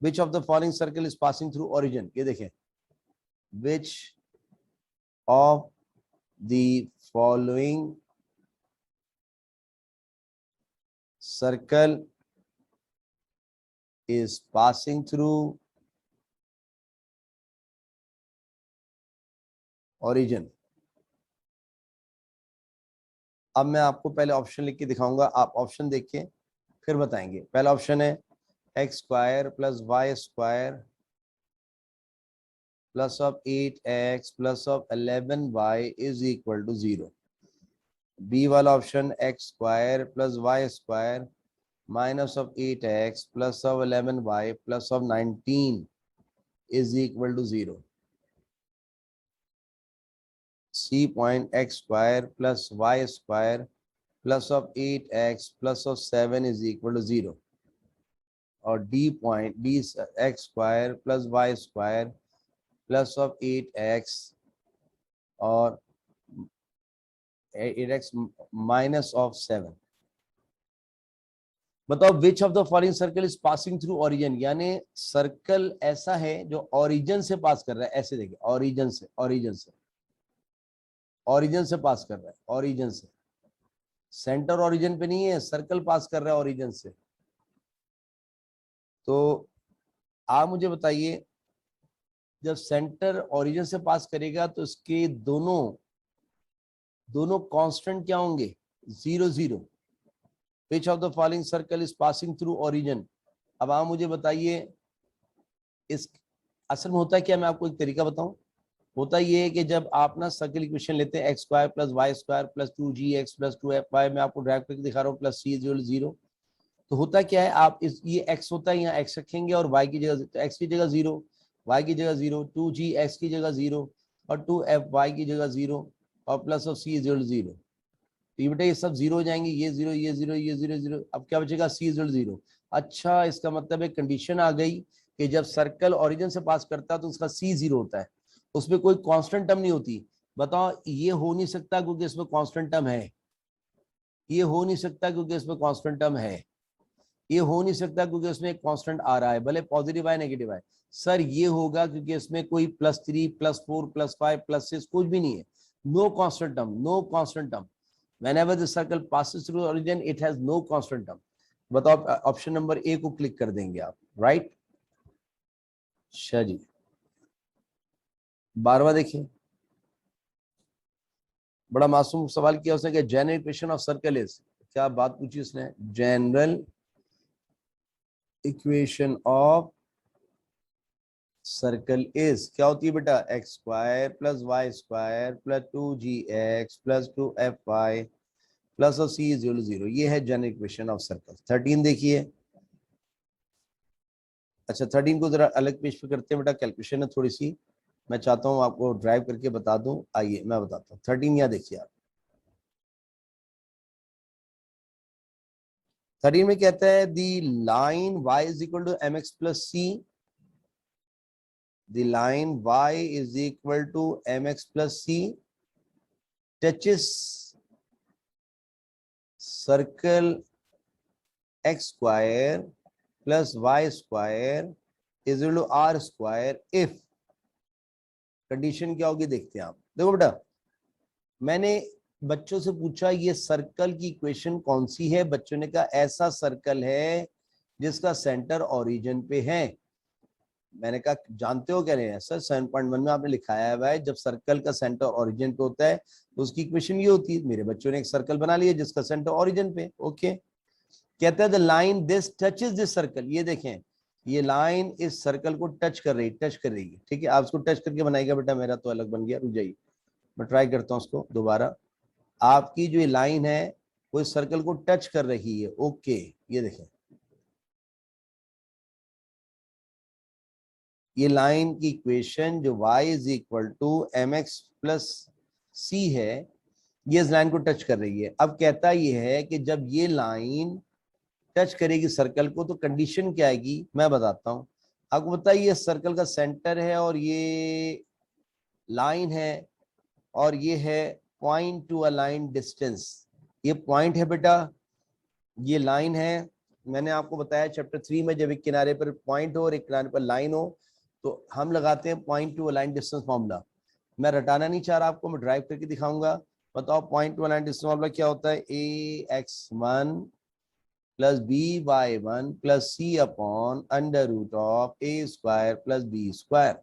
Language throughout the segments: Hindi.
Which of the following circle is passing through origin, ये देखें, which of the following circle is passing through origin। अब मैं आपको पहले ऑप्शन लिख के दिखाऊंगा, आप ऑप्शन देख के फिर बताएंगे। पहला ऑप्शन है x square plus Y square plus of 8x plus of 11y is equal to 0। B वाला option X square plus Y square minus of 8x plus of 11y plus of 19 is equal to 0। C point x square plus y square plus of 8x plus of 7 is equal to 0। और D point D x square plus y square plus of 8x और 8x minus of 7। बताओ which of the following circle is passing through origin, यानी सर्कल ऐसा है जो ओरिजिन से पास कर रहा है। ऐसे देखिए, ओरिजिन से पास कर रहा है, ओरिजिन से, सेंटर ओरिजिन पे नहीं है, सर्कल पास कर रहा है ओरिजिन से। तो आप मुझे बताइए, जब सेंटर ओरिजिन से पास करेगा तो इसके दोनों कांस्टेंट क्या होंगे, 0 0। Which of the following circle is passing through origin। अब आप मुझे बताइए, इस असल में होता है क्या, मैं आपको एक तरीका बताऊं। होता ये है कि जब आप ना सर्कल इक्वेशन लेते हैं x square plus Y square plus 2gx plus 2fy, मैं आपको ड्राइव करके दिखा रहा हूँ, प्लस c इक्वल 0। तो होता क्या है, आप इस ये x होता है, यहाँ x रखेंगे और y की जगह, तो x की जगह 0, y की जगह 0, 2gx की जगह 0 और 2fy की जगह 0 और प्लस ऑफ c इक्वल 0। तो ये बेटा ये सब 0 हो जाएंगे, ये 0 ये 0 ये 0 0। अब क्या बचेगा, c इक्वल 0। अच्छा, इसका मतलब एक कंडीशन आ गई कि जब सर्कल ओरिजिन से पास करता है तो उसका c 0 होता है, उसमें कोई कांस्टेंट टर्म नहीं होती। बताओ, ये हो नहीं सकता क्योंकि इसमें कांस्टेंट टर्म है, ये हो नहीं सकता क्योंकि इसमें कांस्टेंट टर्म है, ये हो नहीं सकता क्योंकि इसमें एक कांस्टेंट आ रहा है, भले पॉजिटिव है नेगेटिव है। सर ये होगा क्योंकि इसमें कोई +3 +4 +5 +6 कुछ भी नहीं है, no constant term, no constant term. Whenever the circle passes through origin, it has no constant term। बताओ, ऑप्शन नंबर ए को क्लिक कर देंगे आप, राइट। शाह जी, 12वां देखिए, बड़ा मासूम सवाल किया उसने कि general equation of circle is, क्या बात पूछी उसने, general equation of circle is क्या होती है बेटा, x square plus Y square plus 2gx plus 2fy plus of c is 0। ये है जनरल इक्वेशन ऑफ सर्कल। 13 देखिए, अच्छा 13 को जरा अलग पेज पे करते हैं बेटा, कैलकुलेशन है थोड़ी सी, मैं चाहता हूँ आपको ड्राइव करके बता दूं। आइए मैं बताता हूँ। 13 यहाँ देखिए आप, 13 में कहता है the line y is equal to mx plus c, the line y is equal to mx plus c touches circle x square plus Y square is equal to r square if, condition क्या होगी देखते हैं आप। देखो बेटा, मैंने बच्चों से पूछा ये सर्कल की इक्वेशन कौन सी है, बच्चों ने कहा ऐसा सर्कल है जिसका सेंटर ओरिजिन पे है। मैंने कहा जानते हो क्या नहीं है सर, 7.1 में आपने लिखाया हुआ है जब सर्कल का सेंटर ओरिजिन पे होता है तो उसकी इक्वेशन ये होती है। मेरे बच्चों ने एक सर्कल बना लिया जिसका सेंटर ओरिजिन पे, ओके। कहता है the line this touches this circle, ये देखें ये लाइन इस सर्कल को टच कर रही है, ठीक है। आप उसको टच करके बनाएगा बेटा, मेरा तो अलग बन गया, रुक जाइए मैं ट्राई करता हूँ उसको दोबारा। आपकी जो ये लाइन है वो इस सर्कल को टच कर रही है, ओके। ये देखें ये लाइन की इक्वेशन जो y is equal to mx plus c है, ये इस लाइन को टच कर रही है। अब कहता ये है कि जब ये लाइन टच करेगी सर्कल को तो कंडीशन क्या आएगी, मैं बताता हूं आपको। बताइए ये सर्कल का सेंटर है और ये लाइन है और ये है point to a line distance, ये पॉइंट है बेटा, ये लाइन है मैंने आपको बताया चैप्टर 3 में जब एक किनारे पर पॉइंट हो और एक किनारे पर लाइन हो तो हम लगाते हैं point to line distance formula. मैं रटाना नहीं चाह रहा आपको, मैं ड्राइव करके दिखाऊंगा। बताओ point to line distance formula क्या होता है? ax1 plus by1 plus c upon under root of a square plus b square.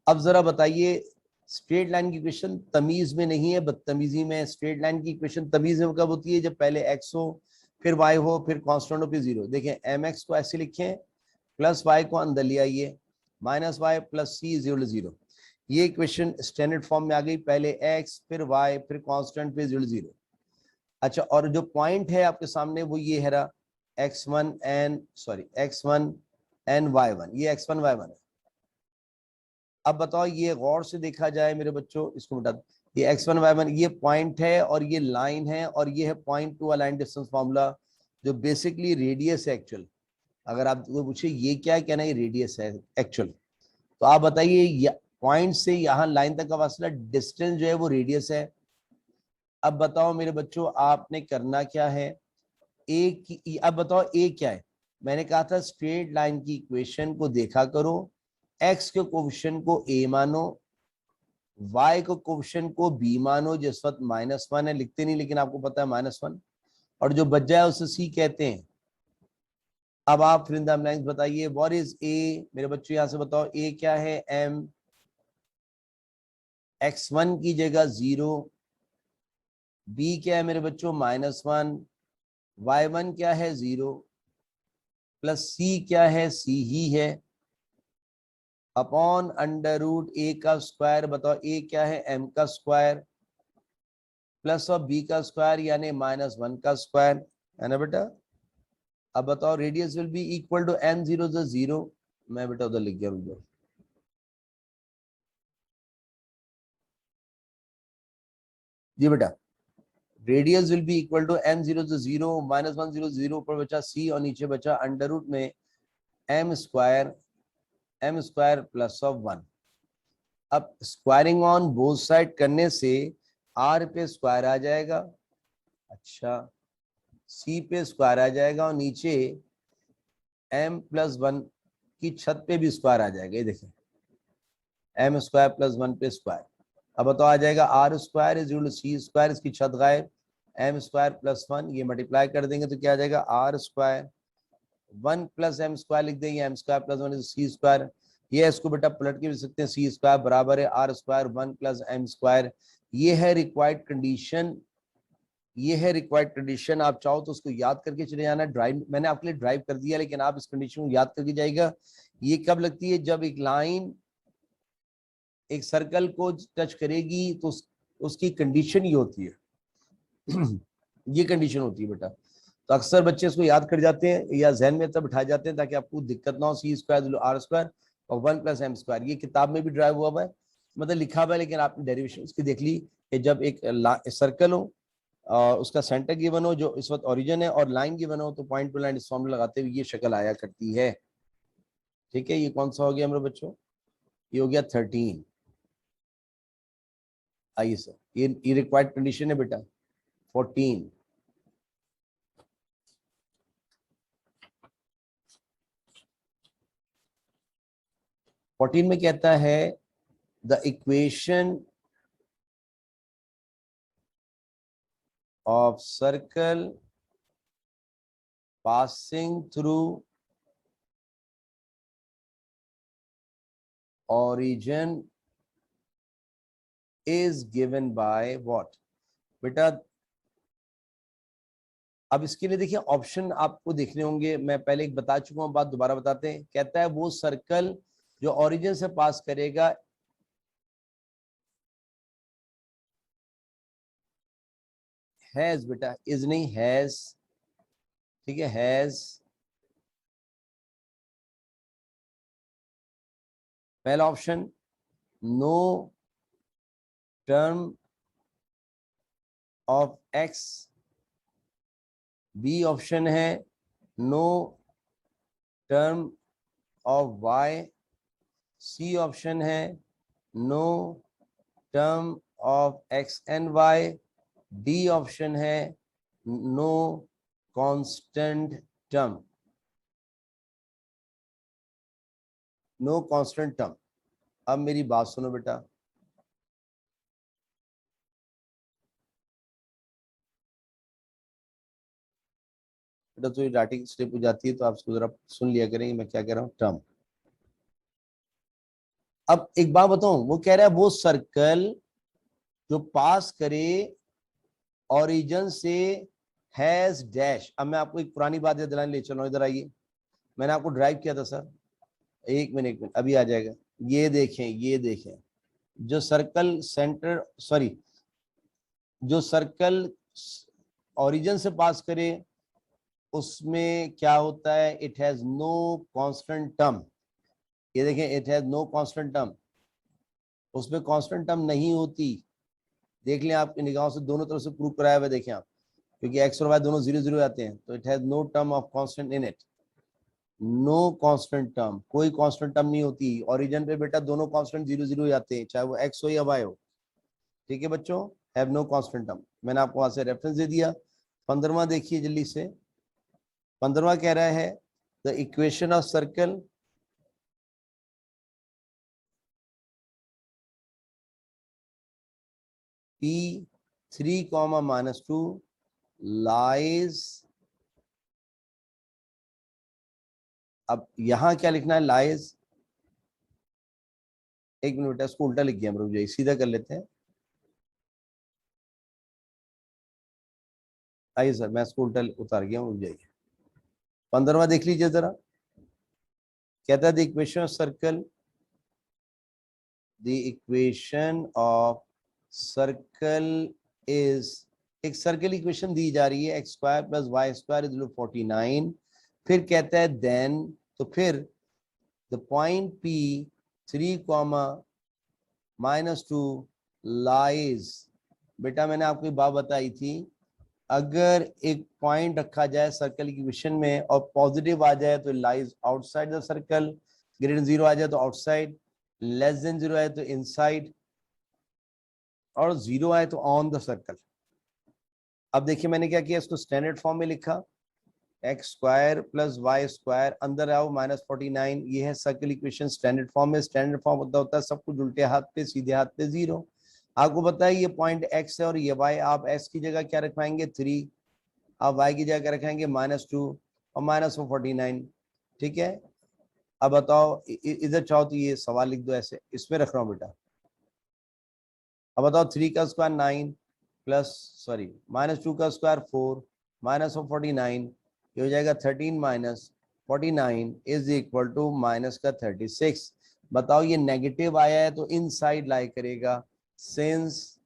अब जरा बताइए, स्ट्रेट लाइन की इक्वेशन तमीज में नहीं है, बदतमीजी में। स्ट्रेट लाइन की इक्वेशन तमीज में कब होती है? जब पहले x हो, फिर y हो, फिर कांस्टेंट हो, फिर जीरो। देखें mx को ऐसे लिखें, प्लस y को अंदर ले आइए, minus y plus c is zero. ये इक्वेशन स्टैंडर्ड फॉर्म में आ गई। पहले x, फिर y, फिर कांस्टेंट, फिर जीरो। अच्छा, और जो पॉइंट है आपके सामने वो ये है रहा, x1 and y1, ये x1 y1 है। अब बताओ, ये गौर से देखा जाए मेरे बच्चों, इसको मिटा दो। ये x1 y1 ये पॉइंट है और ये लाइन है, और ये है point to align distance formula, जो बेसिकली रेडियस है एक्चुअल। अगर आप पूछे ये क्या है, कहना ये रेडियस है एक्चुअल। तो आप बताइए, पॉइंट से यहाँ लाइन तक का फासला, डिस्टेंस जो है वो रेडियस है। अब बताओ मेरे बच्चों, आपने करना क्या है? अब बताओ ए क्या है? मैंने कहा था स्ट्रेट लाइन की इक्वेशन को देखा करो, एक्स के कोफिशिएंट को ए मानो, y को कोफिशिएंट को b मानो। जिस वक्त -1 है लिखते नहीं, लेकिन आपको पता है -1, और जो बच जाए उसे c कहते हैं। अब आप फिर इन द ब्लैंक्स बताइए, व्हाट इज a मेरे बच्चों? यहां से बताओ a क्या है? m, x1 की जगह 0, b क्या है मेरे बच्चों? -1, y1 क्या है? 0, प्लस c क्या है? c ही है, अपॉन अंडर रूट a का स्क्वायर। बताओ a क्या है? m का स्क्वायर, प्लस ऑफ b का स्क्वायर यानी -1 का स्क्वायर, है ना बेटा? अब बताओ, radius will be equal to m 0 0। मैं बेटा उधर लिख गया, रुक जाओ। जी बेटा, radius will be equal to m 0 0 -1 0 0, ऊपर बचा c और नीचे बचा अंडर रूट में m स्क्वायर प्लस ऑफ 1। अब स्क्वायरिंग ऑन बोथ साइड करने से r पे स्क्वायर आ जाएगा, अच्छा, c पे स्क्वायर आ जाएगा, और नीचे m+1 की छत पे भी स्क्वायर आ जाएगा। ये देखें, m स्क्वायर प्लस 1 पे स्क्वायर। अब बताओ आ जाएगा r square is equal to c square, इसकी छत गायब, m स्क्वायर प्लस 1, ये मल्टीप्लाई कर देंगे तो क्या आ जाएगा? r square 1 plus m square लिख देंगे, m square plus 1 is c square. ये इसको बेटा पलट के भी सकते हैं, c स्क्वायर बराबर है r square 1 plus m square. ये है रिक्वायर्ड कंडीशन, ये है रिक्वायर्ड कंडीशन। आप चाहो तो उसको याद करके चले जाना। ड्राइव मैंने आपके लिए ड्राइव कर दिया, लेकिन आप इस कंडीशन को याद करके जाएगा। ये कब लगती है? जब एक लाइन एक सर्कल को टच करेगी तो उसकी कंडीशन ये होती है ये कंडीशन होती है बेटा। तो अक्सर बच्चे इसको याद कर जाते हैं या जहन में तब बिठा जाते हैं ताकि आपको दिक्कत ना हो। c स्क्वायर r स्क्वायर और 1 प्लस m स्क्वायर, ये किताब में भी ड्राइव हुआ है, मतलब लिखा हुआ है, लेकिन आपने डेरिवेशन उसकी देख ली कि जब एक सर्कल हो और उसका सेंटर गिवन हो जो इस वक्त ओरिजिन है, और लाइन गिवन हो, तो पॉइंट टू लाइन फॉर्मूला लगाते हुए ये शक्ल आया करती है। ठीक है, ये कौन सा हो गया मेरे बच्चों? ये हो गया 13। आइए सर, ये रिक्वायर्ड कंडीशन है बेटा 14। में कहता है the equation of circle passing through origin is given by what? बेटा अब इसके लिए देखिए ऑप्शन आपको देखने होंगे, मैं पहले एक बता चुका हूं, बात दोबारा बताते हैं। कहता है वो सर्कल जो ओरिजिन से पास करेगा हैज, बेटा इज नहीं, हैज, ठीक है, हैज। पहला option no term of X, B option है no term of Y, C option है no term of X and Y, D option है no constant term, no constant term. अब मेरी बात सुनो बेटा, बेटा तो राइटिंग स्लिप हो जाती है तो आप उसको जरा सुन लिया करेंगे मैं क्या कह रहा हूँ। टर्म, अब एक बात बताऊं, वो कह रहा है वो सर्कल जो पास करे ओरिजिन से हैज डैश। अब मैं आपको एक पुरानी बात दिलाने ले चलो, इधर आइए, मैंने आपको ड्राइव किया था सर, एक मिनट अभी आ जाएगा। ये देखें, ये देखें, जो सर्कल सेंटर, सॉरी, जो सर्कल ओरिजिन से पास करे उसमें क्या होता है, it has no constant term. ये देखें, it has no constant term, उसमें कांस्टेंट टर्म नहीं होती। देख लें आपकी निगाहों से, दोनों तरफ से प्रूव कराया हुआ देखें आप, क्योंकि एक्स और वाई दोनों 0 0 आते हैं, तो it has no term of constant in it. No constant term, कोई कांस्टेंट टर्म नहीं होती ओरिजिन पे बेटा, दोनों कांस्टेंट 0 0 जाते हैं, चाहे वो एक्स हो या वाई हो। ठीक है बच्चों, हैव नो कांस्टेंट टर्म, मैंने आपको वहां से रेफरेंस दे दिया। 15वां देखिए जल्दी से, 15वां कह रहा है the equation of circle P3, -2 lies, अब यहां क्या लिखना है, लाइज, एक मिनट इसको उल्टा लिख गया, रुक जाइए सीधा कर लेते हैं। आइए सर, मैं इसको उल्टा उतार गया हूं, रुक जाइए। 15वां देख लीजिए जरा, कहता है the equation of circle, the equation of circle is, एक सर्कल इक्वेशन दी जा रही है, x square plus Y square is 49। फिर कहता है देन, तो फिर द पॉइंट पी 3, -2 लाइज। बेटा मैंने आपको एक बात बताई थी, अगर एक पॉइंट रखा जाए सर्कल इक्वेशन में और पॉजिटिव आ जाए तो lies outside the circle, greater than 0 आ जाए तो आउटसाइड, लेस देन 0 आए तो इनसाइड, और 0 आए तो ऑन द सर्कल। अब देखिए मैंने क्या किया, इसको स्टैंडर्ड फॉर्म में लिखा, x square plus Y square, अंदर आओ -49, ये है सर्कल इक्वेशन स्टैंडर्ड फॉर्म में। स्टैंडर्ड फॉर्म होता है सब कुछ उल्टे हाथ पे, सीधे हाथ पे 0। आपको पता है ये पॉइंट एक्स है और ये वाई, आप एक्स की जगह क्या रखवाएंगे 3, आप वाई की जगह क्या रखेंगे -2 और -49। ठीक है, अब बताओ इधर चाहो तो ये सवाल लिख दो ऐसे, इसमें रख रहा हूँ बेटा। अब बताओ 3 का स्क्वायर 9 प्लस, सॉरी, -2 का स्क्वायर 4 -49, ये हो जाएगा 13 -49 इज इक्वल टू माइनस का 36। बताओ ये नेगेटिव आया है तो इनसाइड लाई करेगा, since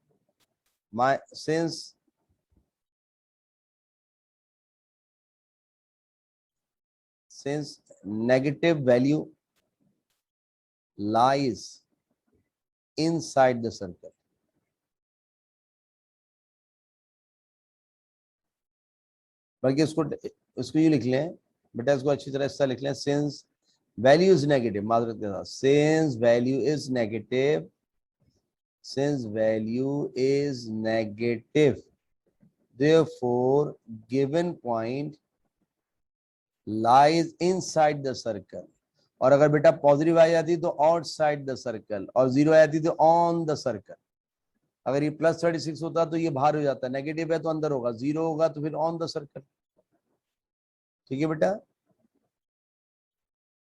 negative value lies inside the circle। बल्कि उसको ये लिख लें बेटा, इसको अच्छी तरह ऐसा लिख लें, सिंस वैल्यू इज नेगेटिव, माजरत के साथ, since value is negative, since value is negative, therefore given point lies inside the circle। और अगर बेटा पॉजिटिव आ जाती तो आउटसाइड द सर्कल, और 0 आ जाती तो ऑन द सर्कल। अगर ये +36 होता तो ये बाहर हो जाता, नेगेटिव है तो अंदर होगा, 0 होगा तो फिर ऑन द सर्कल। ठीक है बेटा।